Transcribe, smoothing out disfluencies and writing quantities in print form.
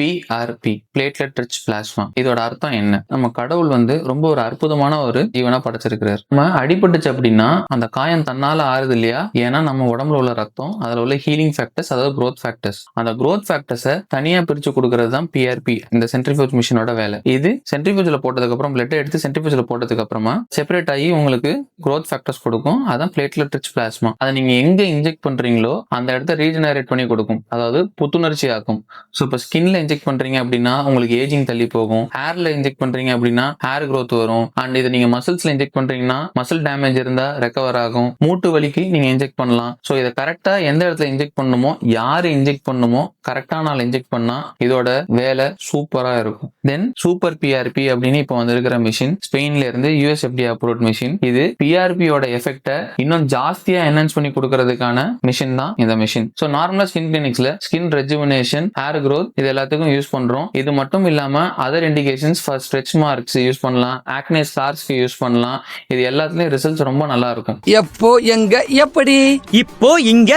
PRP platelet rich plasma. இதோட அர்த்தம் என்ன? நம்ம கடவுள் வந்து ரொம்ப ஒரு அற்புதமான ஒரு ஜீவனா படைச்சிருக்கிறார். நம்ம அடிபட்டுச்சு அப்படின்னா அந்த காயம் தன்னால ஆறுது இல்லையா? ஏன்னா நம்ம உடம்புல உள்ள ரத்தம், அதுல உள்ள ஹீலிங் ஃபேக்டர்ஸ், அதாவது growth ஃபேக்டர்ஸ், அந்த growth ஃபேக்டர்ஸை தனியா பிரிச்சு கொடுக்கறது தான் பிஆர்பி, இந்த சென்ட்ரிஃபியூஜ் மிஷினோட வேலை. இது சென்ட்ரிஃபியூஜ்ல போட்டதுக்கு அப்புறம் பிளட் எடுத்து சென்ட்ரிஃபியூஜ்ல போட்டதுக்கு அப்புறமா செப்பரேட் ஆகி உங்களுக்கு growth ஃபேக்டர்ஸ் கொடுக்கும். அதான் பிளேட்லெட் ரிச் பிளாஸ்மா. அதை நீங்க எங்க இன்ஜெக்ட் பண்றீங்களோ அந்த இடத்த ரீஜெனரேட் பண்ணி கொடுக்கும், அதாவது புத்துணர்ச்சி ஆக்கும். ஸோ இப்போ ஸ்கின்ல இன்ஜெக்ட் பண்றீங்க அப்படின்னா உங்களுக்கு ஏஜிங் தள்ளி போகும். ஹேர்ல இன்ஜெக்ட் பண்றீங்க அப்படின்னா ஹேர் growth வரும். அண்ட் இதை நீங்க மசில்ஸ்ல இன்ஜெக்ட் பண்றீங்கன்னா மசில் டேமேஜ் இருந்தா ரெக்கவர் ஆகும். மூட்டு வலிக்கு நீங்க இன்ஜெக்ட் பண்ணலாம். ஸோ இதை கரெக்டா எந்த இடத்துல இன்ஜெக்ட் பண்ணணுமோ, யாரு இன்ஜெக்ட் பண்ணணுமோ கரெக்டான ஆள் இன்ஜெக்ட் பண்ணா இதோட வேலை சூப்பரா இருக்கும். தென் சூப்பர் பிஆர்பி அப்படின்னு இப்போ வந்திருக்கிற மிஷின் ஸ்பெயின்ல இருந்து யூஎஸ்எஃப்டி அப்ரூவ்ட் மிஷின். இது பிஆர்பியோட எஃபெக்டை இன்னும் ஜாஸ்தியா என்ஹான்ஸ் பண்ணி கொடுக்கறதுக்கான மிஷின் தான் இந்த மிஷின். ஸோ நார்மலா ஸ்கின் கிளினிக்ஸ்ல ஸ்கின் ரெஜுவனேஷன், ஹேர் growth இது எல்லாத்துக்கும் யூஸ் பண்றோம். இது மட்டும் இல்லாம other indications for stretch marks use பண்ணலாம், ஆக்னே ஸ்கார்ஸ்க்கு யூஸ் பண்ணலாம். இது எல்லாத்துலயும் ரிசல்ட்ஸ் ரொம்ப நல்லா இருக்கும். எப்போ எங்க எப்படி இப்போ இங்க